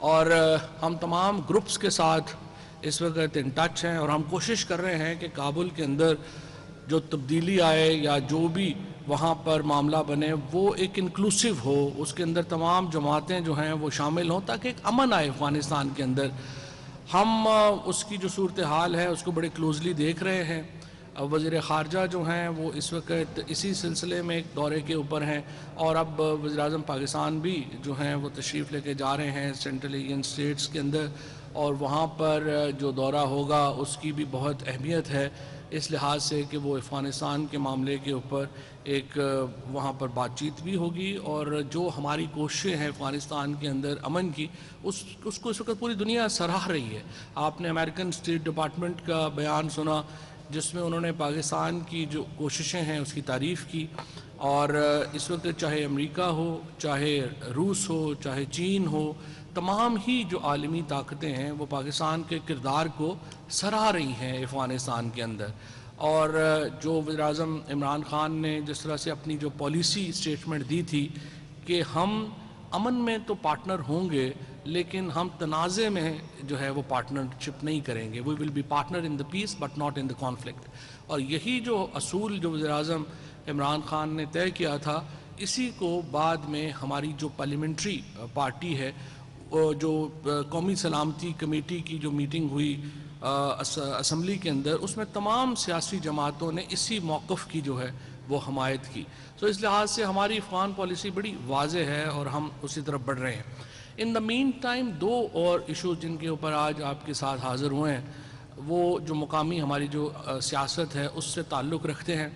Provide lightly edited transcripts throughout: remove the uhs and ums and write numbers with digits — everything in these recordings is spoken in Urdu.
اور ہم تمام گروپس کے ساتھ اس وقت ان ٹچ ہیں اور ہم کوشش کر رہے ہیں کہ کابل کے اندر جو تبدیلی آئے یا جو بھی وہاں پر معاملہ بنے وہ ایک انکلوسیو ہو، اس کے اندر تمام جماعتیں جو ہیں وہ شامل ہوں تاکہ ایک امن آئے افغانستان کے اندر۔ ہم اس کی جو صورتحال ہے اس کو بڑے کلوزلی دیکھ رہے ہیں۔ وزیر خارجہ جو ہیں وہ اس وقت اسی سلسلے میں ایک دورے کے اوپر ہیں، اور اب وزیر اعظم پاکستان بھی جو ہیں وہ تشریف لے کے جا رہے ہیں سینٹرل ایشین اسٹیٹس کے اندر، اور وہاں پر جو دورہ ہوگا اس کی بھی بہت اہمیت ہے اس لحاظ سے کہ وہ افغانستان کے معاملے کے اوپر ایک وہاں پر بات چیت بھی ہوگی، اور جو ہماری کوششیں ہیں افغانستان کے اندر امن کی اس کو اس وقت پوری دنیا سراہ رہی ہے۔ آپ نے امریکن اسٹیٹ ڈپارٹمنٹ کا بیان سنا جس میں انہوں نے پاکستان کی جو کوششیں ہیں اس کی تعریف کی، اور اس وقت چاہے امریکہ ہو، چاہے روس ہو، چاہے چین ہو، تمام ہی جو عالمی طاقتیں ہیں وہ پاکستان کے کردار کو سراہ رہی ہیں افغانستان کے اندر۔ اور جو وزیر اعظم عمران خان نے جس طرح سے اپنی جو پالیسی اسٹیٹمنٹ دی تھی کہ ہم امن میں تو پارٹنر ہوں گے لیکن ہم تنازع میں جو ہے وہ پارٹنرشپ نہیں کریں گے، we will be partner in the peace but not in the conflict, اور یہی جو اصول جو وزیر اعظم عمران خان نے طے کیا تھا اسی کو بعد میں ہماری جو پارلیمنٹری پارٹی ہے جو قومی سلامتی کمیٹی کی جو میٹنگ ہوئی اسمبلی کے اندر، اس میں تمام سیاسی جماعتوں نے اسی موقف کی جو ہے وہ حمایت کی۔ تو اس لحاظ سے ہماری افغان پالیسی بڑی واضح ہے اور ہم اسی طرف بڑھ رہے ہیں۔ ان دا مین ٹائم دو اور ایشوز جن کے اوپر آج آپ کے ساتھ حاضر ہوئے ہیں وہ جو مقامی ہماری جو سیاست ہے اس سے تعلق رکھتے ہیں۔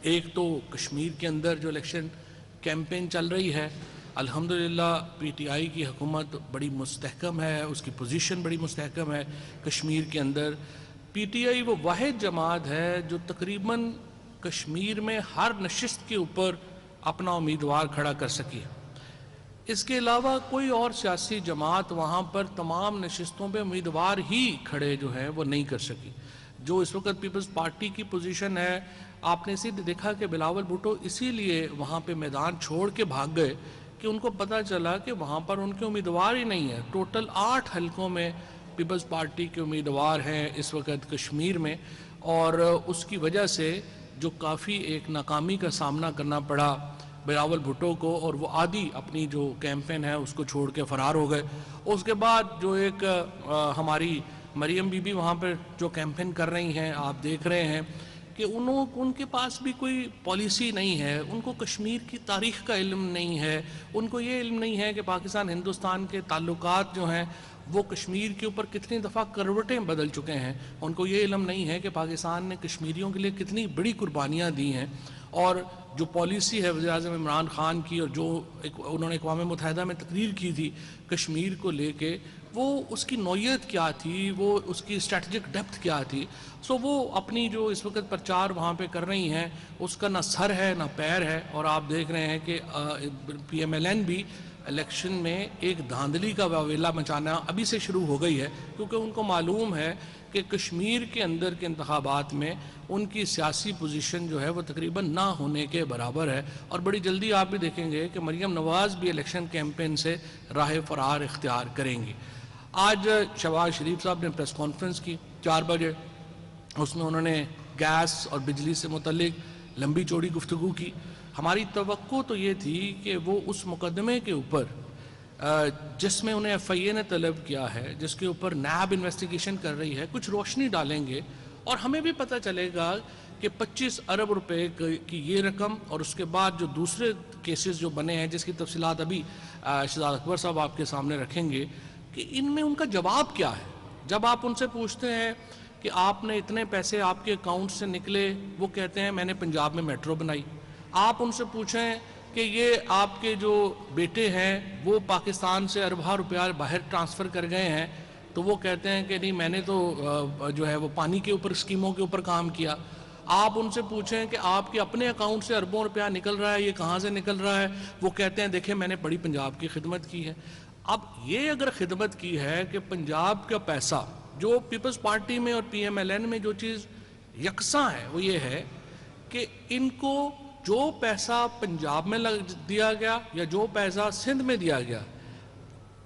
ایک تو کشمیر کے اندر جو الیکشن کیمپین چل رہی ہے، الحمدللہ پی ٹی آئی کی حکومت بڑی مستحکم ہے، اس کی پوزیشن بڑی مستحکم ہے کشمیر کے اندر۔ پی ٹی آئی وہ واحد جماعت ہے جو تقریباً کشمیر میں ہر نشست کے اوپر اپنا امیدوار کھڑا کر سکی ہے۔ اس کے علاوہ کوئی اور سیاسی جماعت وہاں پر تمام نشستوں پہ امیدوار ہی کھڑے جو ہیں وہ نہیں کر سکی۔ جو اس وقت پیپلز پارٹی کی پوزیشن ہے، آپ نے اسی دیکھا کہ بلاول بھٹو اسی لیے وہاں پہ میدان چھوڑ کے بھاگ گئے کہ ان کو پتہ چلا کہ وہاں پر ان کے امیدوار ہی نہیں ہیں۔ ٹوٹل 8 حلقوں میں پیپلز پارٹی کے امیدوار ہیں اس وقت کشمیر میں، اور اس کی وجہ سے جو کافی ایک ناکامی کا سامنا کرنا پڑا بلاول بھٹو کو، اور وہ آدھی اپنی جو کیمپین ہے اس کو چھوڑ کے فرار ہو گئے۔ اس کے بعد جو ایک ہماری مریم بی بی وہاں پر جو کیمپین کر رہی ہیں، آپ دیکھ رہے ہیں کہ ان کے پاس بھی کوئی پالیسی نہیں ہے، ان کو کشمیر کی تاریخ کا علم نہیں ہے، ان کو یہ علم نہیں ہے کہ پاکستان ہندوستان کے تعلقات جو ہیں وہ کشمیر کے اوپر کتنی دفعہ کروٹیں بدل چکے ہیں، ان کو یہ علم نہیں ہے کہ پاکستان نے کشمیریوں کے لیے کتنی بڑی قربانیاں دی ہیں، اور جو پالیسی ہے وزیر اعظم عمران خان کی اور جو انہوں نے اقوام متحدہ میں تقریر کی تھی کشمیر کو لے کے، وہ اس کی نوعیت کیا تھی، وہ اس کی اسٹریٹجک ڈیپتھ کیا تھی، سو وہ اپنی جو اس وقت پرچار وہاں پہ کر رہی ہیں اس کا نہ سر ہے نہ پیر ہے، اور آپ دیکھ رہے ہیں کہ پی ایم ایل این بھی الیکشن میں ایک دھاندلی کا واویلا مچانا ابھی سے شروع ہو گئی ہے، کیونکہ ان کو معلوم ہے کہ کشمیر کے اندر کے انتخابات میں ان کی سیاسی پوزیشن جو ہے وہ تقریباً نہ ہونے کے برابر ہے، اور بڑی جلدی آپ بھی دیکھیں گے کہ مریم نواز بھی الیکشن کیمپین سے راہ فرار اختیار کریں گی۔ آج شہباز شریف صاحب نے پریس کانفرنس کی 4 بجے، اس میں انہوں نے گیس اور بجلی سے متعلق لمبی چوڑی گفتگو کی۔ ہماری توقع تو یہ تھی کہ وہ اس مقدمے کے اوپر جس میں انہیں ایف آئی اے نے طلب کیا ہے، جس کے اوپر نیب انویسٹیگیشن کر رہی ہے، کچھ روشنی ڈالیں گے اور ہمیں بھی پتہ چلے گا کہ 25 ارب روپے کی یہ رقم، اور اس کے بعد جو دوسرے کیسز جو بنے ہیں جس کی تفصیلات ابھی شہزاد اکبر صاحب آپ کے سامنے رکھیں گے، کہ ان میں ان کا جواب کیا ہے۔ جب آپ ان سے پوچھتے ہیں کہ آپ نے اتنے پیسے آپ کے اکاؤنٹ سے نکلے، وہ کہتے ہیں میں نے پنجاب میں میٹرو بنائی۔ آپ ان سے پوچھیں کہ یہ آپ کے جو بیٹے ہیں وہ پاکستان سے اربوں روپیہ باہر ٹرانسفر کر گئے ہیں، تو وہ کہتے ہیں کہ نہیں میں نے تو جو ہے وہ پانی کے اوپر اسکیموں کے اوپر کام کیا۔ آپ ان سے پوچھیں کہ آپ کے اپنے اکاؤنٹ سے اربوں روپیہ نکل رہا ہے، یہ کہاں سے نکل رہا ہے، وہ کہتے ہیں دیکھیں میں نے بڑی پنجاب کی خدمت کی ہے۔ اب یہ اگر خدمت کی ہے کہ پنجاب کا پیسہ جو پیپلز پارٹی میں اور پی ایم ایل این میں جو چیز یکساں ہے وہ یہ ہے کہ ان کو جو پیسہ پنجاب میں دیا گیا یا جو پیسہ سندھ میں دیا گیا،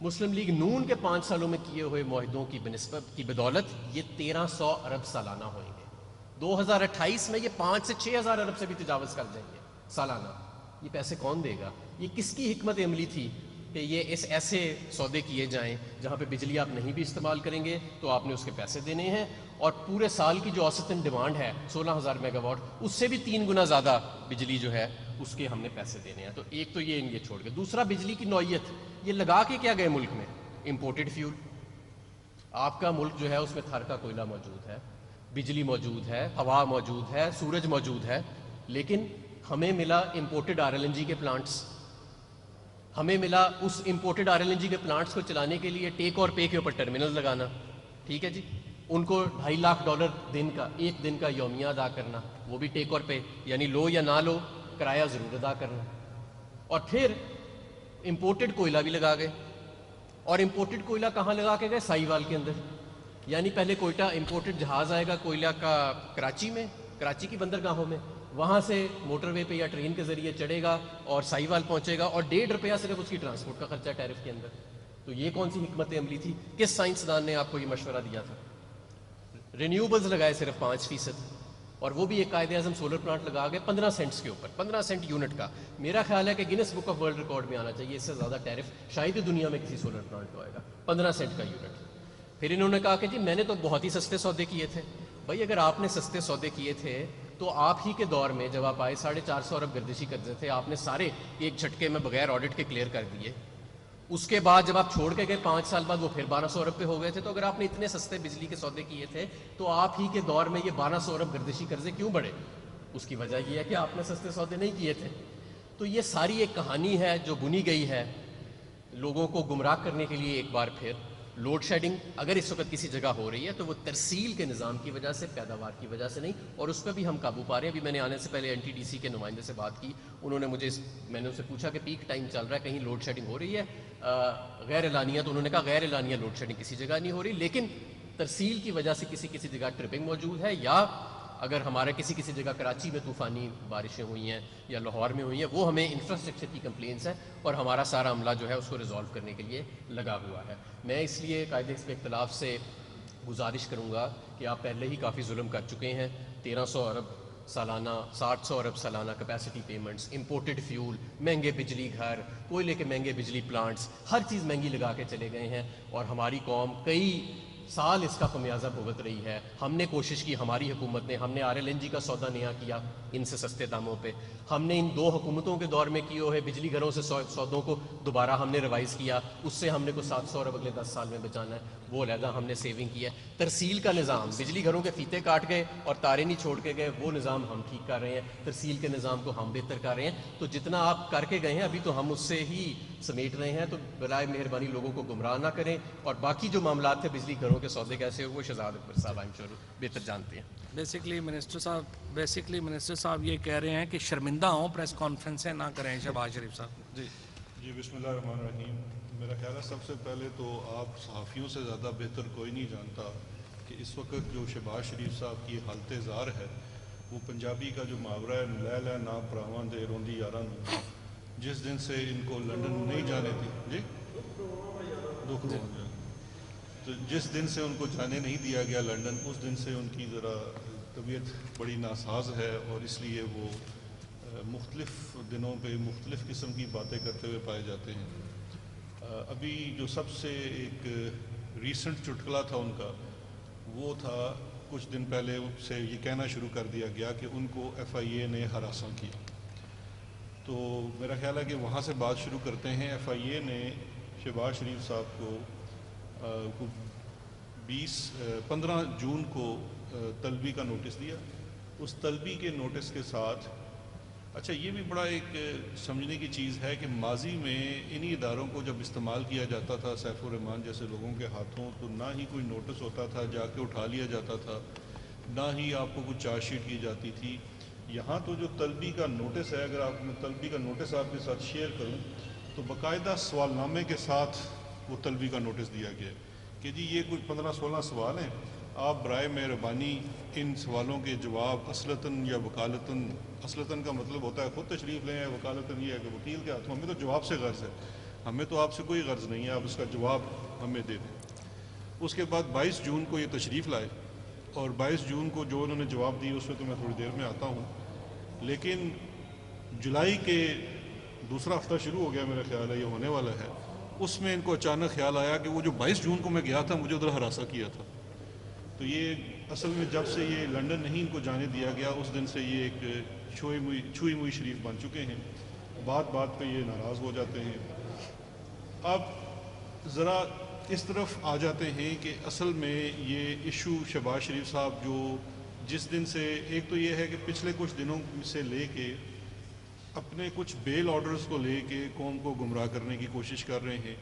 مسلم لیگ نون کے 5 سالوں میں کیے ہوئے معاہدوں کی بنسبت کی بدولت یہ 1300 ارب سالانہ ہوئیں گے. 2028 میں یہ 5 سے 6,000 ارب سے بھی تجاوز کر جائیں گے سالانہ. یہ پیسے کون دے گا؟ یہ کس کی حکمت عملی تھی کہ یہ ایسے سودے کیے جائیں جہاں پہ بجلی آپ نہیں بھی استعمال کریں گے تو آپ نے اس کے پیسے دینے ہیں، اور پورے سال کی جو اوسطاً ڈیمانڈ ہے 16,000 میگا واٹ، اس سے بھی 3 گنا زیادہ بجلی جو ہے اس کے ہم نے پیسے دینے ہیں. تو ایک تو یہ چھوڑ کے، دوسرا بجلی کی نوعیت. یہ لگا کے کیا گئے ملک میں؟ Imported fuel. آپ کا ملک جو ہے اس میں تھر کا کوئلہ موجود ہے، بجلی موجود ہے، ہوا موجود ہے، سورج موجود ہے، لیکن ہمیں ملا امپورٹڈ RLNG کے پلانٹس. ہمیں ملا اس امپورٹڈ RLNG کے پلانٹس کو چلانے کے لیے ٹیک اور پے کے اوپر ٹرمینل لگانا. ٹھیک ہے جی، ان کو $2.5 لاکھ ایک دن کا یومیہ ادا کرنا، وہ بھی ٹیک اور پے، یعنی لو یا نہ لو کرایہ ضرور ادا کرنا. اور پھر امپورٹڈ کوئلہ بھی لگا گئے. اور امپورٹڈ کوئلہ کہاں لگا کے گئے؟ سائی وال کے اندر. یعنی پہلے کوئٹہ امپورٹڈ جہاز آئے گا کوئلہ کا کراچی میں، کراچی کی بندرگاہوں میں، وہاں سے موٹر وے پہ یا ٹرین کے ذریعے چڑھے گا اور سائی وال پہنچے گا، اور $1.5 صرف اس کی ٹرانسپورٹ کا خرچہ ٹیرف کے اندر. تو یہ کون سی حکمت عملی تھی؟ کس سائنسدان نے آپ کو یہ مشورہ دیا تھا؟ رینیوبلز لگائے صرف 5%، اور وہ بھی ایک قائد اعظم سولر پلانٹ لگا گئے 15 سینٹس کے اوپر، 15 سینٹ یونٹ کا. میرا خیال ہے کہ grains book of world record میں آنا چاہیے. اس سے زیادہ ٹیرف شاید ہی دنیا میں کسی سولر پلانٹ کو آئے گا، 15 سینٹ کا یونٹ. پھر انہوں نے کہا کہ جی میں نے تو بہت ہی سستے سودے کیے تھے. بھائی اگر آپ نے سستے سودے کیے تھے تو آپ ہی کے دور میں جب آپ آئے 450 ارب گردشی قرضے تھے، آپ نے سارے ایک جھٹکے میں بغیر آڈٹ کے کلیئر کر دیے. اس کے بعد جب آپ چھوڑ کے گئے 5 سال بعد وہ پھر 1200 ارب پہ ہو گئے تھے. تو اگر آپ نے اتنے سستے بجلی کے سودے کیے تھے تو آپ ہی کے دور میں یہ 1200 ارب گردشی قرضے کیوں بڑھے؟ اس کی وجہ یہ ہے کہ آپ نے سستے سودے نہیں کیے تھے. تو یہ ساری ایک کہانی ہے جو بنی گئی ہے لوگوں کو گمراہ کرنے کے لیے. ایک بار پھر لوڈ شیڈنگ اگر اس وقت کسی جگہ ہو رہی ہے تو وہ ترسیل کے نظام کی وجہ سے، پیداوار کی وجہ سے نہیں، اور اس پہ بھی ہم قابو پا رہے ہیں. ابھی میں نے آنے سے پہلے NTDC کے نمائندے سے بات کی، انہوں نے مجھے میں نے ان سے پوچھا کہ پیک ٹائم چل رہا ہے، کہیں لوڈ شیڈنگ ہو رہی ہے غیر اعلانیہ؟ تو انہوں نے کہا غیر اعلانیہ لوڈ شیڈنگ کسی جگہ نہیں ہو رہی، لیکن ترسیل کی وجہ سے کسی جگہ ٹرپنگ موجود ہے، یا اگر ہمارے کسی جگہ کراچی میں طوفانی بارشیں ہوئی ہیں یا لاہور میں ہوئی ہیں، وہ ہمیں انفراسٹرکچر کی کمپلینس ہے، اور ہمارا سارا عملہ جو ہے اس کو ریزالو کرنے کے لیے لگا ہوا ہے. میں اس لیے قائد اس کے اختلاف سے گزارش کروں گا کہ آپ پہلے ہی کافی ظلم کر چکے ہیں. 1300 ارب سالانہ، 700 ارب سالانہ کیپیسٹی پیمنٹس، امپورٹڈ فیول، مہنگے بجلی گھر، کوئلے کے مہنگے بجلی پلانٹس، ہر چیز مہنگی لگا کے چلے گئے ہیں، اور ہماری قوم کئی سال اس کا خمیازہ بھگت رہی ہے. ہم نے کوشش کی، ہماری حکومت نے، ہم نے RLNG کا سودا نیا کیا ان سے سستے داموں پہ. ہم نے ان 2 حکومتوں کے دور میں کیے ہوئے بجلی گھروں سے سودوں کو دوبارہ ہم نے ریوائز کیا، اس سے ہم نے کوئی 700 ارب اگلے 10 سال میں بچانا ہے، وہ علیحدہ ہم نے سیونگ کیا ہے. ترسیل کا نظام، بجلی گھروں کے فیتے کاٹ گئے اور تارے نہیں چھوڑ کے گئے، وہ نظام ہم ٹھیک کر رہے ہیں. ترسیل کے نظام کو ہم بہتر کر رہے ہیں. تو جتنا آپ کر کے گئے ہیں ابھی تو ہم اس سے ہی سمیٹ رہے ہیں. تو برائے مہربانی لوگوں کو گمراہ نہ کریں، اور باقی جو معاملات تھے بجلی گھروں کے سودے کیسے وہ شہزاد اکبر صاحب بہتر جانتے ہیں. بیسکلی منسٹر صاحب یہ کہہ رہے ہیں کہ شرمندہ ہوں، پریس کانفرنسیں نہ کریں. شہباز شریف صاحب جی بسم اللہ الرحمن الرحیم. میرا خیال ہے سب سے پہلے تو آپ صحافیوں سے زیادہ بہتر کوئی نہیں جانتا کہ اس وقت جو شہباز شریف صاحب کی حالت زار ہے وہ پنجابی کا جو محاورہ ہے لیل ہے نا پراواں دے روندی یاراں نوں، جس دن سے ان کو لنڈن نہیں جانے دی جی دکھ رو تو جس دن سے ان کو جانے نہیں دیا گیا لنڈن، اس دن سے ان کی ذرا طبیعت بڑی ناساز ہے، اور اس لیے وہ مختلف دنوں پہ مختلف قسم کی باتیں کرتے ہوئے پائے جاتے ہیں. ابھی جو سب سے ایک ریسنٹ چٹکلا تھا ان کا، وہ تھا کچھ دن پہلے سے یہ کہنا شروع کر دیا گیا کہ ان کو FIA نے ہراساں کیا. تو میرا خیال ہے کہ وہاں سے بات شروع کرتے ہیں. FIA نے شہباز شریف صاحب کو 15 جون کو طلبی کا نوٹس دیا. اس طلبی کے نوٹس کے ساتھ اچھا یہ بھی بڑا ایک سمجھنے کی چیز ہے کہ ماضی میں انہی اداروں کو جب استعمال کیا جاتا تھا سیف الرحمان جیسے لوگوں کے ہاتھوں، تو نہ ہی کوئی نوٹس ہوتا تھا جا کے اٹھا لیا جاتا تھا، نہ ہی آپ کو کچھ چارج شیٹ کی جاتی تھی. یہاں تو جو طلبی کا نوٹس ہے، اگر آپ طلبی کا نوٹس آپ کے ساتھ شیئر کروں تو باقاعدہ سوال نامے کے ساتھ وہ طلبی کا نوٹس دیا گیا کہ جی یہ کچھ 15-16 سوال ہیں، آپ برائے مہربانی ان سوالوں کے جواب اصلتاً یا وکالتاً، اصلتاً کا مطلب ہوتا ہے خود تشریف لیں، وکالتاً یہ ہے کہ وکیل کے ہاتھوں، ہمیں تو جواب سے غرض ہے، ہمیں تو آپ سے کوئی غرض نہیں ہے، آپ اس کا جواب ہمیں دے دیں۔ اس کے بعد 22 جون کو یہ تشریف لائے، اور 22 جون کو جو انہوں نے جواب دی اس میں تو میں تھوڑی دیر میں آتا ہوں، لیکن جولائی کے دوسرا ہفتہ شروع ہو گیا، میرا خیال ہے یہ ہونے والا ہے، اس میں ان کو اچانک خیال آیا کہ وہ جو 22 جون کو میں گیا تھا مجھے ادھر ہراساں کیا تھا۔ تو یہ اصل میں جب سے یہ لنڈن نہیں ان کو جانے دیا گیا اس دن سے یہ ایک چھوئی موئی شریف بن چکے ہیں، بات بات پہ یہ ناراض ہو جاتے ہیں۔ اب ذرا اس طرف آ جاتے ہیں کہ اصل میں یہ ایشو شہباز شریف صاحب جو جس دن سے، ایک تو یہ ہے کہ پچھلے کچھ دنوں سے لے کے اپنے کچھ بیل آرڈرز کو لے کے قوم کو گمراہ کرنے کی کوشش کر رہے ہیں۔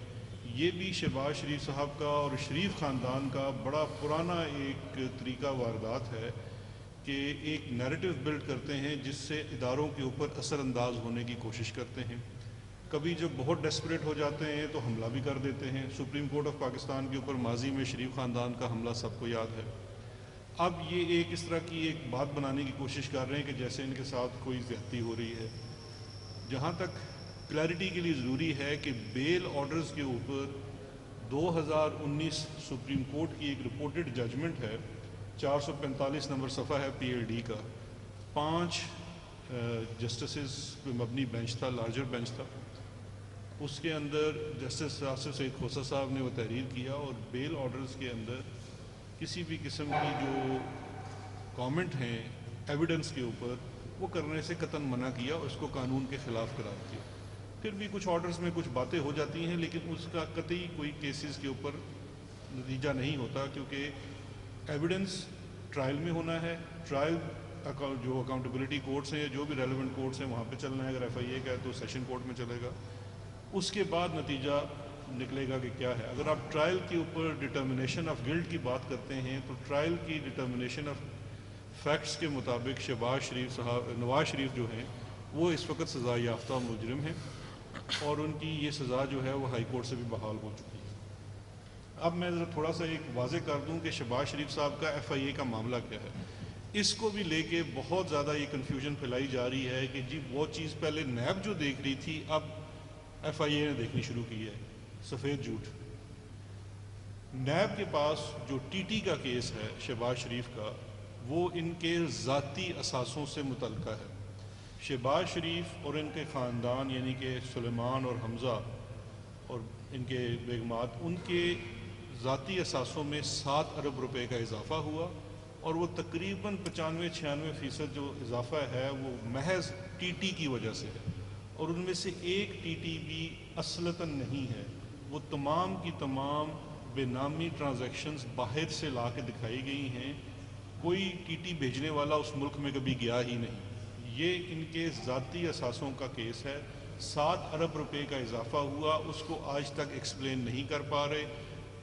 یہ بھی شہباز شریف صاحب کا اور شریف خاندان کا بڑا پرانا ایک طریقہ واردات ہے کہ ایک نیریٹو بلڈ کرتے ہیں جس سے اداروں کے اوپر اثر انداز ہونے کی کوشش کرتے ہیں۔ کبھی جب بہت ڈیسپریٹ ہو جاتے ہیں تو حملہ بھی کر دیتے ہیں۔ سپریم کورٹ آف پاکستان کے اوپر ماضی میں شریف خاندان کا حملہ سب کو یاد ہے۔ اب یہ ایک اس طرح کی ایک بات بنانے کی کوشش کر رہے ہیں کہ جیسے ان کے ساتھ کوئی زیادتی ہو رہی ہے۔ جہاں تک کلیئرٹی کے لیے ضروری ہے کہ بیل آرڈرز کے اوپر 2019 سپریم کورٹ کی ایک رپورٹڈ ججمنٹ ہے، 445 نمبر صفحہ ہے PLD کا، 5 جسٹسز پہ مبنی بینچ تھا، لارجر بینچ تھا۔ اس کے اندر جسٹس آصف سعید کھوسہ صاحب نے وہ تحریر کیا اور بیل آرڈرز کے اندر کسی بھی قسم کی جو کامنٹ ہیں ایویڈنس کے اوپر وہ کرنے سے قطعاً منع کیا اور اس کو قانون کے خلاف قرار دیا۔ پھر بھی کچھ آرڈرز میں کچھ باتیں ہو جاتی ہیں لیکن اس کا قطعی کوئی کیسز کے اوپر نتیجہ نہیں ہوتا، کیونکہ ایویڈنس ٹرائل میں ہونا ہے۔ ٹرائل جو اکاؤنٹیبلٹی کورٹس ہیں یا جو بھی ریلیونٹ کورٹس ہیں وہاں پہ چلنا ہے۔ اگر FIA کا ہے تو سیشن کورٹ میں چلے گا، اس کے بعد نتیجہ نکلے گا کہ کیا ہے۔ اگر آپ ٹرائل کے اوپر ڈٹرمنیشن آف گلٹ کی بات کرتے ہیں تو ٹرائل کی ڈٹرمنیشن آف فیکٹس کے مطابق شہباز شریف صاحب، نواز شریف جو ہیں وہ اس وقت سزا یافتہ مجرم ہیں اور ان کی یہ سزا جو ہے وہ ہائی کورٹ سے بھی بحال ہو چکی ہے۔ اب میں ذرا تھوڑا سا ایک واضح کر دوں کہ شہباز شریف صاحب کا FIA کا معاملہ کیا ہے۔ اس کو بھی لے کے بہت زیادہ یہ کنفیوژن پھیلائی جا رہی ہے کہ جی وہ چیز پہلے نیب جو دیکھ رہی تھی اب FIA نے دیکھنی شروع کی ہے۔ سفید جھوٹ۔ نیب کے پاس جو TT کا کیس ہے شہباز شریف کا، وہ ان کے ذاتی اثاثوں سے متعلقہ ہے۔ شہباز شریف اور ان کے خاندان یعنی کہ سلیمان اور حمزہ اور ان کے بیگمات، ان کے ذاتی اثاثوں میں 7 ارب روپے کا اضافہ ہوا اور وہ تقریباً 95-96% جو اضافہ ہے وہ محض TT کی وجہ سے ہے، اور ان میں سے ایک TT بھی اصلتاً نہیں ہے۔ وہ تمام کی تمام بے نامی ٹرانزیکشنز باہر سے لا کے دکھائی گئی ہیں، کوئی TT بھیجنے والا اس ملک میں کبھی گیا ہی نہیں۔ یہ ان کے ذاتی اثاثوں کا کیس ہے۔ 7 ارب روپے کا اضافہ ہوا، اس کو آج تک ایکسپلین نہیں کر پا رہے۔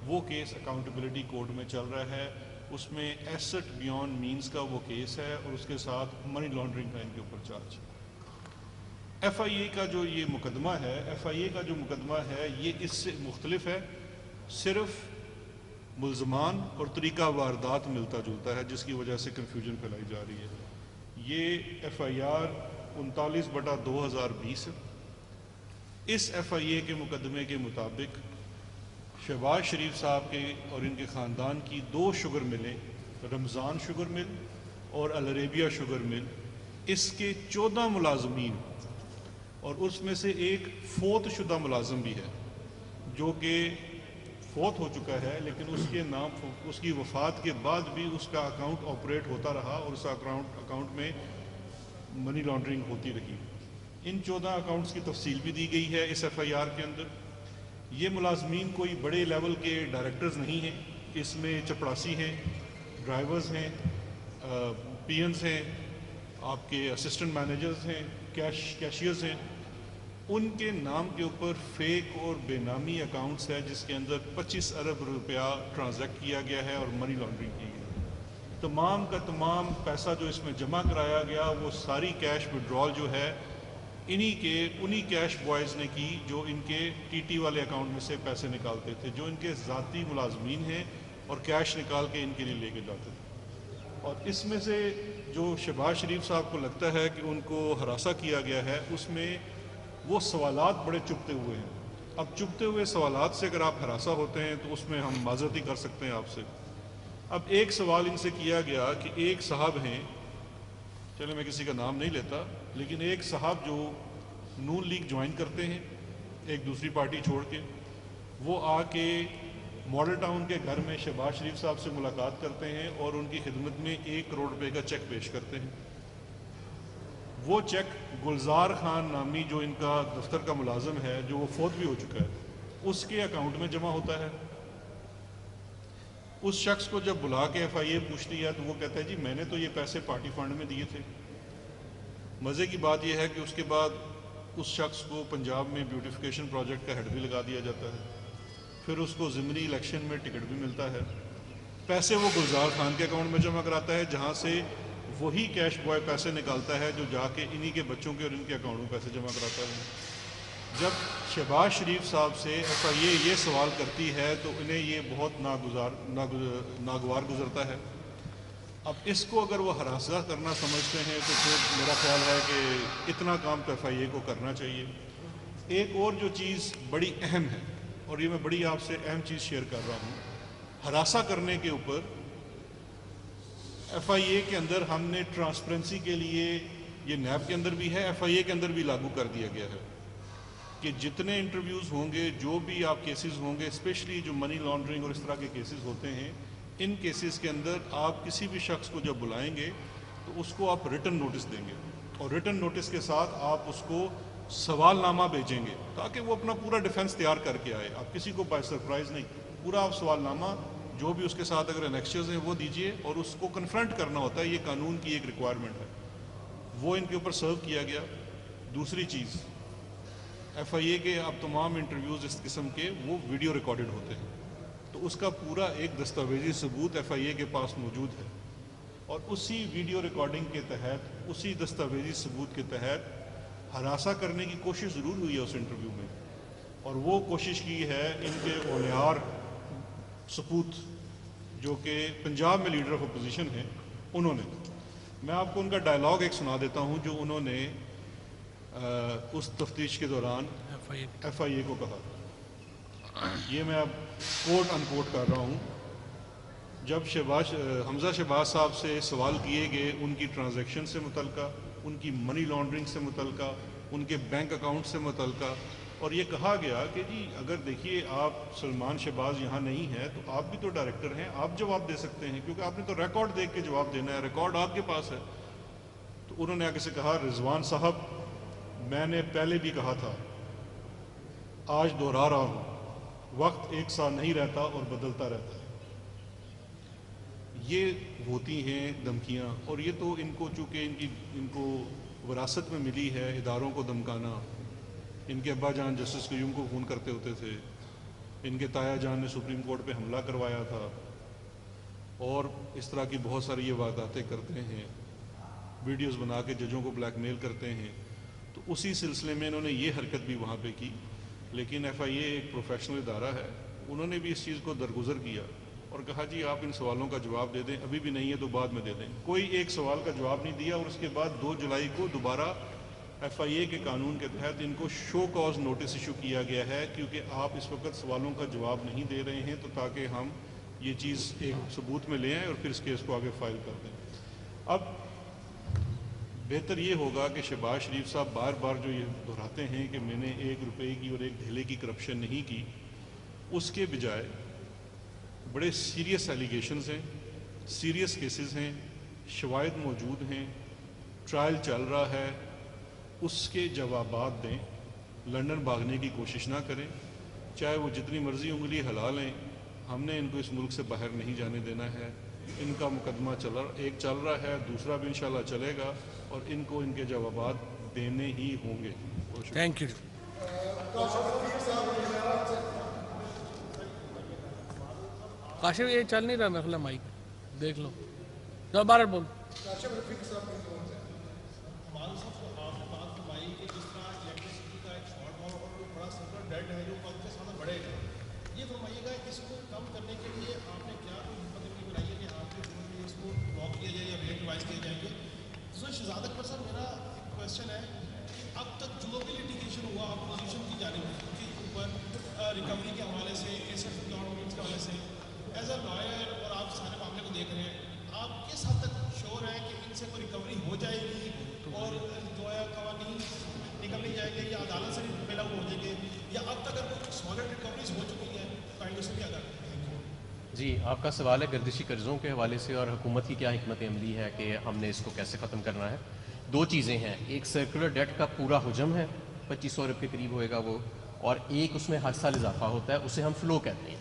وہ کیس اکاؤنٹیبلٹی کورٹ میں چل رہا ہے، اس میں ایسٹ بیونڈ مینز کا وہ کیس ہے اور اس کے ساتھ منی لانڈرنگ کا ان کے اوپر چارج ہے۔ FIA کا جو یہ مقدمہ ہے، FIA کا جو مقدمہ ہے یہ اس سے مختلف ہے، صرف ملزمان اور طریقہ واردات ملتا جلتا ہے جس کی وجہ سے کنفیوژن پھیلائی جا رہی ہے۔ یہ FIR 39/2020 ہے۔ اس FIA کے مقدمے کے مطابق شہباز شریف صاحب کے اور ان کے خاندان کی 2 شوگر ملیں، رمضان شوگر مل اور العربیہ شوگر مل، اس کے 14 ملازمین اور اس میں سے ایک فوت شدہ ملازم بھی ہے جو کہ فوت ہو چکا ہے، لیکن اس کے نام اس کی وفات کے بعد بھی اس کا اکاؤنٹ آپریٹ ہوتا رہا اور اس اکاؤنٹ میں منی لانڈرنگ ہوتی رہی۔ ان 14 اکاؤنٹس کی تفصیل بھی دی گئی ہے اس FIR کے اندر۔ یہ ملازمین کوئی بڑے لیول کے ڈائریکٹرز نہیں ہیں، اس میں چپڑاسی ہیں، ڈرائیورز ہیں، PNs ہیں، آپ کے اسسٹنٹ مینیجرز ہیں، کیشیئرز ہیں۔ ان کے نام کے اوپر فیک اور بے نامی اکاؤنٹس ہے جس کے اندر 25 ارب روپیہ ٹرانزیکٹ کیا گیا ہے اور منی لانڈرنگ کی گئی ہے۔ تمام کا تمام پیسہ جو اس میں جمع کرایا گیا وہ ساری کیش وڈرال جو ہے انہی کیش بوائز نے کی جو ان کے TT والے اکاؤنٹ میں سے پیسے نکالتے تھے، جو ان کے ذاتی ملازمین ہیں اور کیش نکال کے ان کے لیے لے کے جاتے تھے۔ اور اس میں سے جو شہباز شریف صاحب کو لگتا ہے کہ ان کو ہراساں کیا گیا ہے، اس میں وہ سوالات بڑے چپتے ہوئے ہیں۔ اب چبھتے ہوئے سوالات سے اگر آپ ہراساں ہوتے ہیں تو اس میں ہم معذرت ہی کر سکتے ہیں آپ سے. اب ایک سوال ان سے کیا گیا کہ ایک صاحب ہیں, چلے میں کسی کا نام نہیں لیتا, لیکن ایک صاحب جو نون لیگ جوائن کرتے ہیں ایک دوسری پارٹی چھوڑ کے, وہ آ کے ماڈل ٹاؤن کے گھر میں شہباز شریف صاحب سے ملاقات کرتے ہیں اور ان کی خدمت میں 1 کروڑ روپے کا چیک پیش کرتے ہیں. وہ چیک گلزار خان نامی جو ان کا دفتر کا ملازم ہے, جو وہ فوت بھی ہو چکا ہے, اس کے اکاؤنٹ میں جمع ہوتا ہے. اس شخص کو جب بلا کے ایف آئی اے پوچھتی ہے تو وہ کہتا ہے جی میں نے تو یہ پیسے پارٹی فنڈ میں دیے تھے. مزے کی بات یہ ہے کہ اس کے بعد اس شخص کو پنجاب میں بیوٹیفیکیشن پروجیکٹ کا ہیڈ بھی لگا دیا جاتا ہے, پھر اس کو ضمنی الیکشن میں ٹکٹ بھی ملتا ہے. پیسے وہ گلزار خان کے اکاؤنٹ میں جمع کراتا ہے, جہاں سے وہی کیش بوائے پیسے نکالتا ہے جو جا کے انہی کے بچوں کے اور ان کے اکاؤنٹ میں پیسے جمع کراتا ہے. جب شہباز شریف صاحب سے ایف آئی اے یہ سوال کرتی ہے تو انہیں یہ بہت ناگوار گزرتا ہے. اب اس کو اگر وہ ہراساں کرنا سمجھتے ہیں تو پھر میرا خیال ہے کہ اتنا کام تو ایف آئی اے کو کرنا چاہیے. ایک اور جو چیز بڑی اہم ہے, اور یہ میں بڑی آپ سے اہم چیز شیئر کر رہا ہوں, ہراساں کرنے کے اوپر ایف آئی اے کے اندر ہم نے ٹرانسپیرنسی کے لیے, یہ نیب کے اندر بھی ہے, ایف آئی اے کے اندر بھی لاگو کر دیا گیا ہے کہ جتنے انٹرویوز ہوں گے, جو بھی آپ کیسز ہوں گے, اسپیشلی جو منی لانڈرنگ اور اس طرح کے کیسز ہوتے ہیں, ان کیسز کے اندر آپ کسی بھی شخص کو جب بلائیں گے تو اس کو آپ ریٹن نوٹس دیں گے, اور ریٹن نوٹس کے ساتھ آپ اس کو سوال نامہ بھیجیں گے تاکہ وہ اپنا پورا ڈیفنس تیار کر کے آئے. آپ کسی کو بائی سرپرائز نہیں, پورا آپ سوال نامہ جو بھی اس کے ساتھ اگر انیکسچرز ہیں وہ دیجئے, اور اس کو کنفرنٹ کرنا ہوتا ہے, یہ قانون کی ایک ریکوائرمنٹ ہے. وہ ان کے اوپر سرو کیا گیا. دوسری چیز, ایف آئی اے کے اب تمام انٹرویوز اس قسم کے وہ ویڈیو ریکارڈڈ ہوتے ہیں, تو اس کا پورا ایک دستاویزی ثبوت ایف آئی اے کے پاس موجود ہے, اور اسی ویڈیو ریکارڈنگ کے تحت, اسی دستاویزی ثبوت کے تحت ہراساں کرنے کی کوشش ضرور ہوئی ہے اس انٹرویو میں, اور وہ کوشش کی ہے ان کے اونیار سپوت جو کہ پنجاب میں لیڈر آف اپوزیشن ہیں, انہوں نے. میں آپ کو ان کا ڈائلاگ ایک سنا دیتا ہوں جو انہوں نے اس تفتیش کے دوران ایف آئی اے کو کہا. یہ میں اب کوٹ ان کوٹ کر رہا ہوں. جب حمزہ شہباز صاحب سے سوال کیے گئے ان کی ٹرانزیکشن سے متعلقہ, ان کی منی لانڈرنگ سے متعلقہ, ان کے بینک اکاؤنٹ سے متعلقہ, اور یہ کہا گیا کہ جی اگر دیکھیے آپ سلمان شہباز یہاں نہیں ہیں تو آپ بھی تو ڈائریکٹر ہیں, آپ جواب دے سکتے ہیں کیونکہ آپ نے تو ریکارڈ دیکھ کے جواب دینا ہے, ریکارڈ آپ کے پاس ہے. تو انہوں نے آگے سے کہا, رضوان صاحب میں نے پہلے بھی کہا تھا, آج دہرا رہا ہوں, وقت ایک سا نہیں رہتا اور بدلتا رہتا ہے. یہ ہوتی ہیں دھمکیاں, اور یہ تو ان کو چونکہ ان کو وراثت میں ملی ہے اداروں کو دھمکانا. ان کے ابا جان جسٹس قیوم کو فون کرتے ہوتے تھے, ان کے تایا جان نے سپریم کورٹ پہ حملہ کروایا تھا, اور اس طرح کی بہت ساری یہ وارداتیں کرتے ہیں, ویڈیوز بنا کے ججوں کو بلیک میل کرتے ہیں. تو اسی سلسلے میں انہوں نے یہ حرکت بھی وہاں پہ کی, لیکن ایف آئی اے ایک پروفیشنل ادارہ ہے, انہوں نے بھی اس چیز کو درگزر کیا اور کہا جی آپ ان سوالوں کا جواب دے دیں, ابھی بھی نہیں ہے تو بعد میں دے دیں. کوئی ایک سوال کا جواب نہیں دیا, اور اس کے بعد 2 جولائی کو دوبارہ ایف آئی اے کے قانون کے تحت ان کو شو کاز نوٹس ایشو کیا گیا ہے, کیونکہ آپ اس وقت سوالوں کا جواب نہیں دے رہے ہیں, تو تاکہ ہم یہ چیز ایک ثبوت میں لے آئیں اور پھر اس کیس کو آگے فائل کر دیں. اب بہتر یہ ہوگا کہ شہباز شریف صاحب بار بار جو یہ دہراتے ہیں کہ میں نے 1 روپے کی اور 1 ڈھیلے کی کرپشن نہیں کی, اس کے بجائے بڑے سیریس ایلیگیشنز ہیں, سیریس کیسز ہیں, شواہد موجود ہیں, ٹرائل چل رہا ہے, اس کے جوابات دیں. لندن بھاگنے کی کوشش نہ کریں, چاہے وہ جتنی مرضی انگلی ہلا لیں, ہم نے ان کو اس ملک سے باہر نہیں جانے دینا ہے. ان کا مقدمہ ایک چل رہا ہے, دوسرا بھی انشاءاللہ چلے گا, اور ان کو ان کے جوابات دینے ہی ہوں گے. Thank you. کاشف یہ چل نہیں رہا میرے خیال مائک دیکھ لو, دوبارہ بول. شہزاد اکبر صاحب میرا ایک کویشچن ہے کہ اب تک جو بھی لٹیگیشن ہوا اپوزیشن کی جانب میں, اوپر ریکوری کے حوالے سے کیسز ڈاکومنٹس کے حوالے سے ایز اے لائر اور آپ سارے معاملے کو دیکھ رہے ہیں، آپ کس حد تک شور ہیں کہ ان سے کوئی ریکوری ہو جائے گی اور جو ہے قوانین نکل نہیں جائیں گے یا عدالت سے ملا ہو جائیں گے، یا اب تک اگر کوئی سالڈ ریکوریز ہو چکی ہیں تو آئندہ سے کیا کریں؟ جی، آپ کا سوال ہے گردشی قرضوں کے حوالے سے اور حکومت کی کیا حکمت عملی ہے کہ ہم نے اس کو کیسے ختم کرنا ہے. دو چیزیں ہیں، ایک سرکولر ڈیٹ کا پورا حجم ہے 2500 ارب کے قریب ہوئے گا وہ، اور ایک اس میں ہر سال اضافہ ہوتا ہے، اسے ہم فلو کہتے ہیں.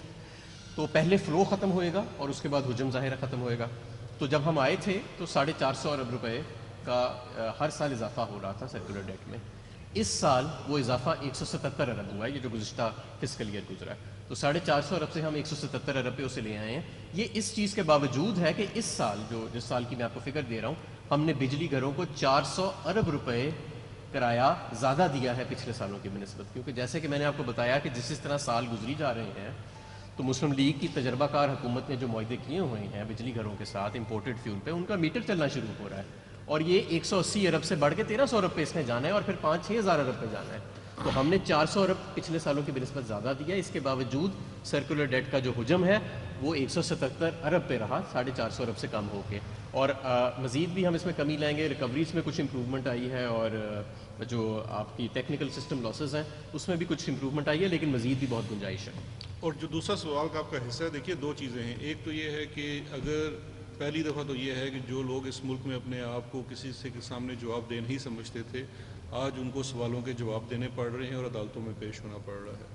تو پہلے فلو ختم ہوئے گا اور اس کے بعد حجم ظاہرہ ختم ہوئے گا. تو جب ہم آئے تھے تو 450 ارب روپے کا ہر سال اضافہ ہو رہا تھا سرکولر ڈیٹ میں. اس سال وہ اضافہ 177 ارب ہوا ہے، یہ جو گزشتہ فسکل ایئر گزرا ہے. تو 450 ارب سے ہم 177 ارب پہ اسے لے آئے ہیں. یہ اس چیز کے باوجود ہے کہ اس سال جس سال کی میں آپ کو فگر دے رہا ہوں، ہم نے بجلی گھروں کو 400 ارب روپے کرایہ زیادہ دیا ہے پچھلے سالوں کی بنسبت. کیونکہ جیسے کہ میں نے آپ کو بتایا کہ جس طرح سال گزری جا رہے ہیں تو مسلم لیگ کی تجربہ کار حکومت نے جو معاہدے کیے ہوئے ہیں بجلی گھروں کے ساتھ امپورٹڈ فیول پہ، ان کا میٹر چلنا شروع ہو رہا ہے. اور یہ 180 ارب سے بڑھ کے 1300 ارب پہ اس میں جانا ہے اور پھر 5-6 ہزار ارب پہ جانا ہے. تو ہم نے 400 ارب پچھلے سالوں کی بنسبت زیادہ دیا. اس کے باوجود سرکولر ڈیٹ کا جو حجم ہے وہ 177 ارب پہ رہا، 450 ارب سے کم ہو کے. اور مزید بھی ہم اس میں کمی لائیں گے. ریکوریز میں کچھ امپروومنٹ آئی ہے اور جو آپ کی ٹیکنیکل سسٹم لاسز ہیں اس میں بھی کچھ امپروومنٹ آئی ہے، لیکن مزید بھی بہت گنجائش ہے. اور جو دوسرا سوال کا آپ کا حصہ ہے، دیکھیے دو چیزیں ہیں. ایک تو یہ ہے کہ اگر پہلی دفعہ تو یہ ہے کہ جو لوگ اس ملک میں اپنے آپ کو کسی سے کے سامنے جواب دے نہیں سمجھتے تھے، آج ان کو سوالوں کے جواب دینے پڑ رہے ہیں اور عدالتوں میں پیش ہونا پڑ رہا ہے.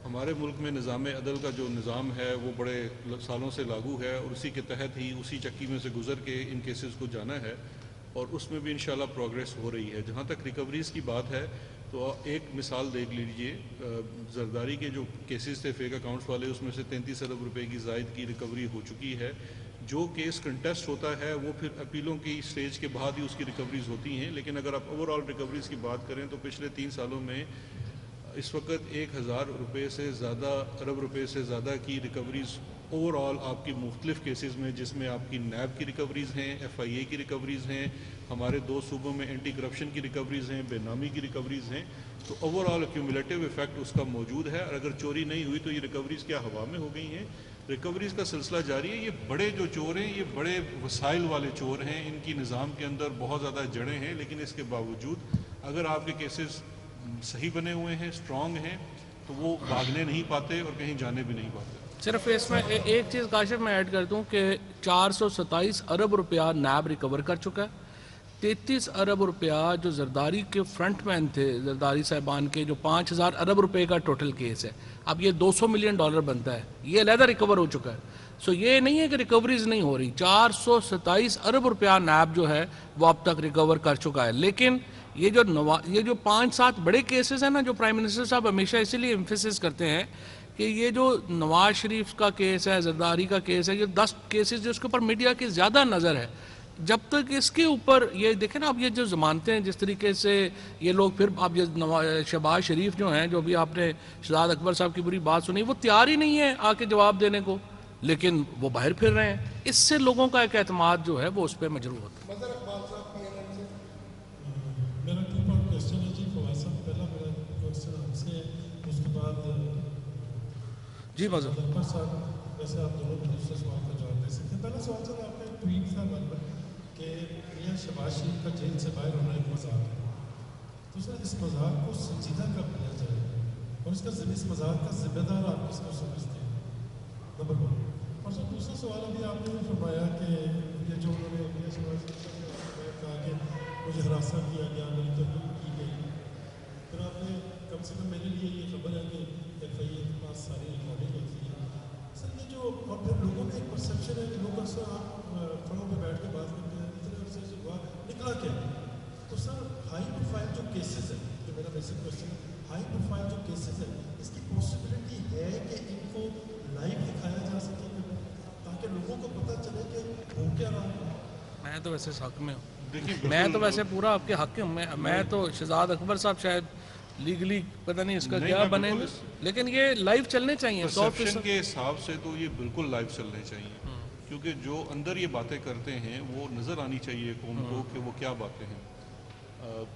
ہمارے ملک میں نظام عدل کا جو نظام ہے وہ بڑے سالوں سے لاگو ہے اور اسی کے تحت ہی اسی چکی میں سے گزر کے ان کیسز کو جانا ہے اور اس میں بھی انشاءاللہ پروگریس ہو رہی ہے. جہاں تک ریکوریز کی بات ہے تو ایک مثال دیکھ لیجئے، زرداری کے جو کیسز تھے فیک اکاؤنٹس والے، اس میں سے 33 ارب روپے کی زائد کی ریکوری ہو چکی ہے. جو کیس کنٹیسٹ ہوتا ہے وہ پھر اپیلوں کی سٹیج کے بعد ہی اس کی ریکوریز ہوتی ہیں. لیکن اگر آپ اوور آل ریکوریز کی بات کریں تو پچھلے 3 سالوں میں اس وقت 1000 روپے سے زیادہ ارب روپے سے زیادہ کی ریکوریز اوور آل آپ کی مختلف کیسز میں، جس میں آپ کی نیب کی ریکوریز ہیں، ایف آئی اے کی ریکوریز ہیں، ہمارے 2 صوبوں میں اینٹی کرپشن کی ریکوریز ہیں، بے نامی کی ریکوریز ہیں. تو اوور آل ایکیومولیٹو ایفیکٹ اس کا موجود ہے. اور اگر چوری نہیں ہوئی تو یہ ریکوریز کیا ہوا میں ہو گئی ہیں؟ ریکوریز کا سلسلہ جاری ہے. یہ بڑے جو چور ہیں یہ بڑے وسائل والے چور ہیں، ان کی نظام کے اندر بہت زیادہ جڑیں ہیں. لیکن اس کے باوجود اگر آپ کے کیسز صحیح بنے ہوئے ہیں، اسٹرانگ ہیں، تو وہ بھاگنے نہیں پاتے اور کہیں جانے بھی نہیں پاتے. صرف اس میں ایک چیز کاشف میں ایڈ کر دوں کہ 427 ارب روپیہ نیب ریکور کر چکا ہے. 33 ارب روپیہ جو زرداری کے فرنٹ مین تھے، زرداری صاحبان کے، جو 5000 ارب روپے کا ٹوٹل کیس ہے، اب یہ $200 ملین بنتا ہے، یہ علیحدہ ریکور ہو چکا ہے. سو یہ نہیں ہے کہ ریکوریز نہیں ہو رہی. 427 ارب روپیہ نیب جو ہے وہ اب تک ریکور کر چکا ہے. لیکن یہ جو 5-7 بڑے کیسز ہیں نا، جو پرائم منسٹر صاحب ہمیشہ اسی لیے ایمفیسس کرتے ہیں کہ یہ جو نواز شریف کا کیس ہے، زرداری کا کیس ہے، یہ 10 کیسز جو اس کے اوپر میڈیا کی زیادہ نظر ہے، جب تک اس کے اوپر یہ دیکھیں نا، اب یہ جو ضمانتیں ہیں جس طریقے سے یہ لوگ پھر اب یہ شہباز شریف جو ہیں، جو بھی آپ نے شہزاد اکبر صاحب کی بری بات سنی، وہ تیار ہی نہیں ہے آ کے جواب دینے کو، لیکن وہ باہر پھر رہے ہیں. اس سے لوگوں کا ایک اعتماد جو ہے وہ اس پہ مجروح ہوتا ہے. میرا 2 پارٹ کوسچن ہے جی فواز صاحب. پہلا میرا کوسچن آپ سے ہے، اس کے بعد جی مذہب اکبر صاحب، ویسے آپ دونوں دوسرے سوال کا جواب دے سکتے ہیں. پہلا سوال سر آپ کا ایک ٹویٹ تھا بار کہ میاں شہباز شریف کا جیل سے باہر ہونا ایک مذاق ہے. تو سر اس مذاق کو سنجیدہ کب لیا جائے اور اس مذاق کا ذمہ دار آپ کس کو سمجھتے ہیں؟ نمبر 1. اور سر دوسرا سوال ابھی آپ نے بھی فرمایا کہ یہ جو انہوں نے میاں شہباز شریف کا کہا کہ مجھے ہراساں کیا گیا، میری تبلیغ کی گئی، پھر آپ نے کم سے کم میرے لیے یہ خبر ہے کہ ایف آئی اے کے پاس ساری ریکارڈنگ ہوتی ہے. سر یہ جو اور پھر لوگوں میں ایک پرسیپشن ہے کہ لوگ اکثر آپ فڑوں پہ بیٹھ کے بات کرتے ہیں، اتنے عرصے سے ہوا نکلا کیا؟ تو سر ہائی پروفائل جو کیسز ہیں، جو میرا بیسک کوشچن ہے، ہائی پروفائل جو کیسز ہیں، اس کی پاسبلٹی ہے کہ ان کو لائیو دکھایا جا سکے تاکہ لوگوں کو پتہ چلے کہ ہو کیا رہا ہے؟ میں تو ویسے حق میں ہوں، میں تو ویسے پورا آپ کے حق ہوں. میں تو شہزاد اکبر صاحب شاید لیگلی پتہ نہیں اس کا کیا بنے گا، لیکن یہ لائیو چلنے چاہیے. پرسیپشن کے حساب سے تو یہ بالکل لائیو چلنے چاہیے، کیونکہ جو اندر یہ باتیں کرتے ہیں وہ نظر آنی چاہیے قوم کو کہ وہ کیا باتیں ہیں.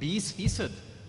20%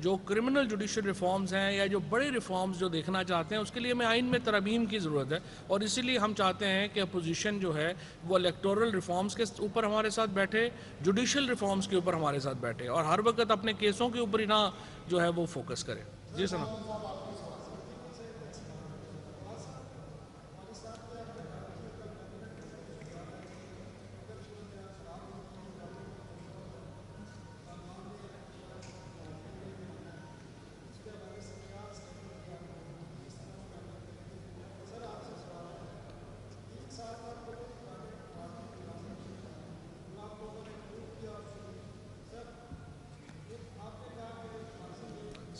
جو کرمنل جوڈیشل ریفارمز ہیں یا جو بڑے ریفارمز جو دیکھنا چاہتے ہیں اس کے لیے ہمیں آئین میں ترامیم کی ضرورت ہے، اور اسی لیے ہم چاہتے ہیں کہ اپوزیشن جو ہے وہ الیکٹورل ریفارمز کے اوپر ہمارے ساتھ بیٹھے، جوڈیشل ریفارمز کے اوپر ہمارے ساتھ بیٹھے، اور ہر وقت اپنے کیسوں کے اوپر ہی نہ جو ہے وہ فوکس کرے. جی سنا.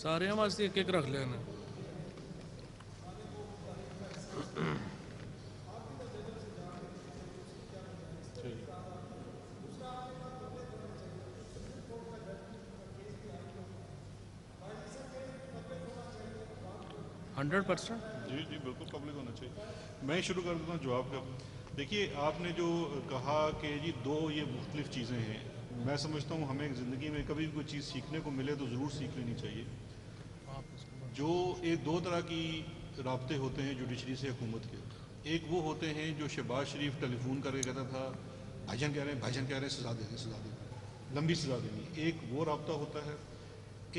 سارے ہم واسطے ایک ایک رکھ لینا. جی جی بالکل پبلک ہونا چاہیے. میں شروع کر دیتا ہوں جواب کا. دیکھیے آپ نے جو کہا کہ جی دو یہ مختلف چیزیں ہیں، میں سمجھتا ہوں ہمیں زندگی میں کبھی بھی کوئی چیز سیکھنے کو ملے تو ضرور سیکھ لینی چاہیے. جو ایک دو طرح کی رابطے ہوتے ہیں جوڈیشری سے حکومت کے. ایک وہ ہوتے ہیں جو شہباز شریف ٹیلی فون کر کے کہتا تھا بھائی جان کہہ رہے ہیں سزا دیں گے لمبی سزا دیں گے. ایک وہ رابطہ ہوتا ہے.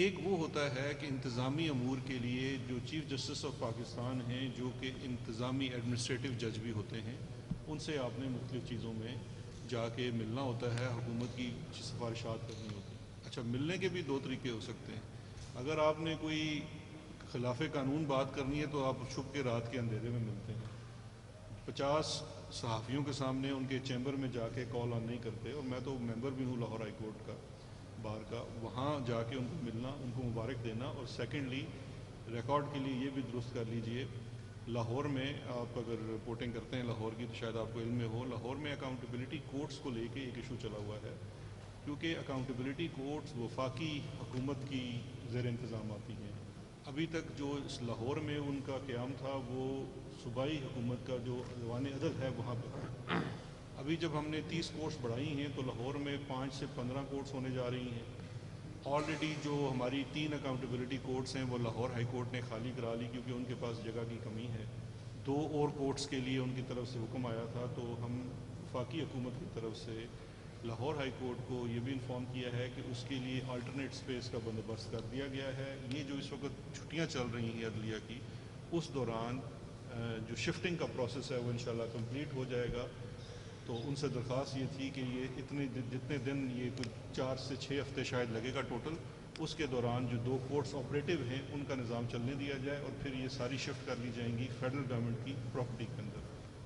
ایک وہ ہوتا ہے کہ انتظامی امور کے لیے جو چیف جسٹس آف پاکستان ہیں جو کہ انتظامی ایڈمنسٹریٹو جج بھی ہوتے ہیں، ان سے آپ نے مختلف چیزوں میں جا کے ملنا ہوتا ہے، حکومت کی سفارشات کرنی ہوتی ہیں. اچھا، ملنے کے بھی دو طریقے ہو سکتے ہیں. اگر آپ نے کوئی خلاف قانون بات کرنی ہے تو آپ چھپ کے رات کے اندھیرے میں ملتے ہیں. 50 صحافیوں کے سامنے ان کے چیمبر میں جا کے کال آن نہیں کرتے. اور میں تو ممبر بھی ہوں لاہور ہائی کورٹ کا بار کا. وہاں جا کے ان کو ملنا، ان کو مبارک دینا. اور سیکنڈلی ریکارڈ کے لیے یہ بھی درست کر لیجئے، لاہور میں آپ اگر رپورٹنگ کرتے ہیں لاہور کی تو شاید آپ کو علم میں ہو، لاہور میں اکاؤنٹیبلٹی کورٹس کو لے کے ایک ایشو چلا ہوا ہے. کیونکہ اکاؤنٹیبلٹی کورٹس وفاقی حکومت کی زیر انتظام آتی ہیں. ابھی تک جو اس لاہور میں ان کا قیام تھا وہ صوبائی حکومت کا جو ایوان عدل ہے وہاں پہ. ابھی جب ہم نے 30 کورٹس بڑھائی ہیں تو لاہور میں 5 سے 15 کورٹس ہونے جا رہی ہیں. آلریڈی جو ہماری 3 اکاؤنٹیبلٹی کورٹس ہیں وہ لاہور ہائی کورٹ نے خالی کرا لی کیونکہ ان کے پاس جگہ کی کمی ہے. 2 اور کورٹس کے لیے ان کی طرف سے حکم آیا تھا. تو ہم وفاقی حکومت کی طرف سے لاہور ہائی کورٹ کو یہ بھی انفارم کیا ہے کہ اس کے لیے آلٹرنیٹ سپیس کا بندوبست کر دیا گیا ہے. یہ جو اس وقت چھٹیاں چل رہی ہیں عدلیہ کی، اس دوران جو شفٹنگ کا پروسیس ہے وہ انشاءاللہ کمپلیٹ ہو جائے گا. تو ان سے درخواست یہ تھی کہ یہ جتنے دن یہ کچھ 4 سے 6 ہفتے شاید لگے گا ٹوٹل، اس کے دوران جو 2 کورٹس آپریٹو ہیں ان کا نظام چلنے دیا جائے اور پھر یہ ساری شفٹ کر لی جائیں گی فیڈرل گورنمنٹ کی پراپرٹی کے اندر.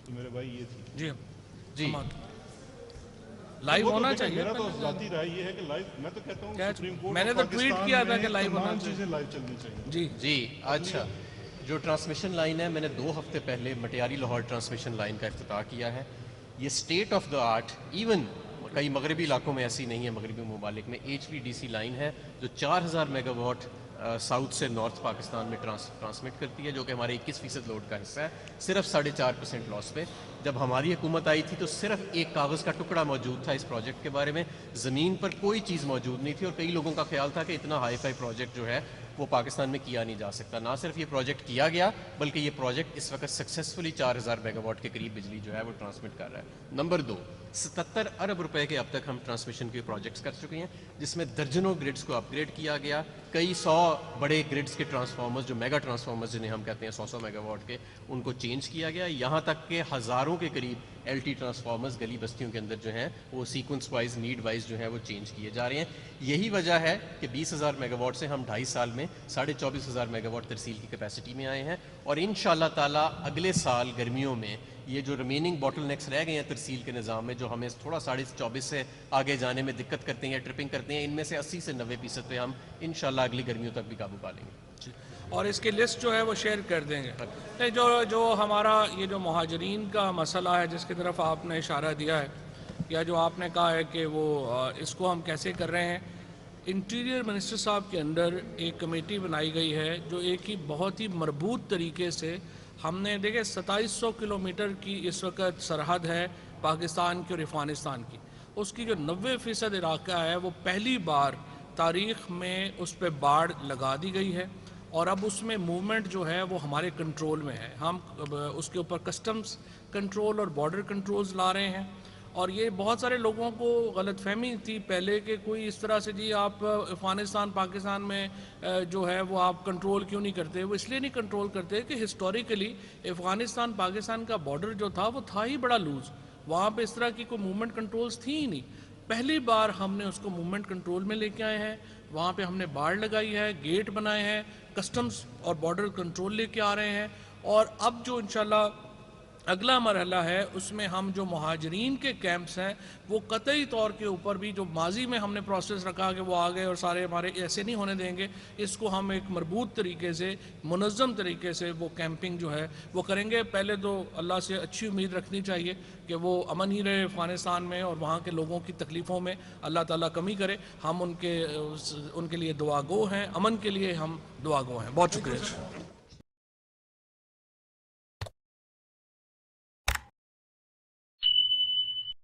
تو میرے بھائی یہ تھی. جی جی لائیو ہونا چاہیے. میرا تو ذاتی رائے یہ ہے کہ لائیو، میں تو کہتا ہوں سپریم کورٹ میں نے تو ٹویٹ کیا تھا کہ لائیو ہونا تمام چاہیے. چیزیں لائیو چلنی چاہیے. جی جی اچھا، جو ٹرانسمیشن لائن ہے میں نے 2 ہفتے پہلے مٹیاری لاہور ٹرانسمیشن لائن کا افتتاح کیا ہے. یہ state of the art, even کئی مغربی علاقوں میں ایسی نہیں ہے، مغربی ممالک میں HVDC لائن ہے جو 4000 میگا واٹ ساؤتھ سے نارتھ پاکستان میں ٹرانسمٹ کرتی ہے، جو کہ ہمارے 21% لوڈ کا حصہ ہے، صرف 4.5% لاس پہ. جب ہماری حکومت آئی تھی تو صرف ایک کاغذ کا ٹکڑا موجود تھا اس پروجیکٹ کے بارے میں، زمین پر کوئی چیز موجود نہیں تھی، اور کئی لوگوں کا خیال تھا کہ اتنا ہائی فائی پروجیکٹ جو ہے وہ پاکستان میں کیا نہیں جا سکتا. نہ صرف یہ پروجیکٹ کیا گیا بلکہ یہ پروجیکٹ اس وقت سکسیسفلی 4000 میگا واٹ کے قریب بجلی جو ہے وہ ٹرانسمٹ کر رہا ہے. نمبر 2، 77 ارب روپے کے اب تک ہم ٹرانسمیشن کے پروجیکٹس کر چکے ہیں، جس میں درجنوں گریڈز کو اپ گریڈ کیا گیا. کئی 100 بڑے گریڈز کے ٹرانسفارمرز جو میگا ٹرانسفارمرز جنہیں ہم کہتے ہیں 100 میگا واٹ کے، ان کو چینج کیا گیا. یہاں تک کہ ہزاروں کے قریب LT ٹرانسفارمرز گلی بستیوں کے اندر جو ہیں وہ سیکوینس وائز، نیڈ وائز جو ہے وہ چینج کیے جا رہے ہیں. یہی وجہ ہے کہ 20000 میگا واٹ سے ہم 2.5 سال میں 24,500 میگا واٹ ترسیل کی کیپیسٹی میں آئے ہیں. اور انشاءاللہ تعالی اگلے سال گرمیوں میں یہ جو ریمیننگ باٹل نیکس رہ گئے ہیں ترسیل کے نظام میں، جو ہمیں تھوڑا 24.5 سے آگے جانے میں دقت کرتے ہیں یا ٹرپنگ کرتے ہیں، ان میں سے 80 سے 90% پہ ہم انشاءاللہ اگلی گرمیوں تک بھی قابو پا لیں گے. اور اس کی لسٹ جو ہے وہ شیئر کر دیں گے. جو ہمارا یہ جو مہاجرین کا مسئلہ ہے جس کی طرف آپ نے اشارہ دیا ہے، یا جو آپ نے کہا ہے کہ وہ اس کو ہم کیسے کر رہے ہیں، انٹیریئر منسٹر صاحب کے اندر ایک کمیٹی بنائی گئی ہے جو ایک ہی بہت ہی مربوط طریقے سے ہم نے دیکھے 2700 کلومیٹر کی اس وقت سرحد ہے پاکستان کی اور افغانستان کی. اس کی جو 90% علاقہ ہے وہ پہلی بار تاریخ میں اس پہ باڑ لگا دی گئی ہے اور اب اس میں موومنٹ جو ہے وہ ہمارے کنٹرول میں ہے. ہم اس کے اوپر کسٹمز کنٹرول اور بارڈر کنٹرولز لا رہے ہیں. اور یہ بہت سارے لوگوں کو غلط فہمی تھی پہلے کہ کوئی اس طرح سے جی آپ افغانستان پاکستان میں جو ہے وہ آپ کنٹرول کیوں نہیں کرتے. وہ اس لیے نہیں کنٹرول کرتے کہ ہسٹوریکلی افغانستان پاکستان کا بارڈر جو تھا وہ تھا ہی بڑا لوز. وہاں پہ اس طرح کی کوئی موومنٹ کنٹرولز تھی ہی نہیں. پہلی بار ہم نے اس کو موومنٹ کنٹرول میں لے کے آئے ہیں. وہاں پہ ہم نے باڑ لگائی ہے, گیٹ بنائے ہیں, کسٹمز اور بارڈر کنٹرول لے کے آ رہے ہیں. اور اب جو انشاءاللہ اگلا مرحلہ ہے اس میں ہم جو مہاجرین کے کیمپس ہیں وہ قطعی طور کے اوپر بھی جو ماضی میں ہم نے پروسیس رکھا کہ وہ آ گئے اور سارے ہمارے ایسے نہیں ہونے دیں گے. اس کو ہم ایک مربوط طریقے سے منظم طریقے سے وہ کیمپنگ جو ہے وہ کریں گے. پہلے تو اللہ سے اچھی امید رکھنی چاہیے کہ وہ امن ہی رہے افغانستان میں اور وہاں کے لوگوں کی تکلیفوں میں اللہ تعالیٰ کمی کرے. ہم ان کے لیے دعا گو ہیں, امن کے لیے ہم دعا گو ہیں. بہت شکریہ.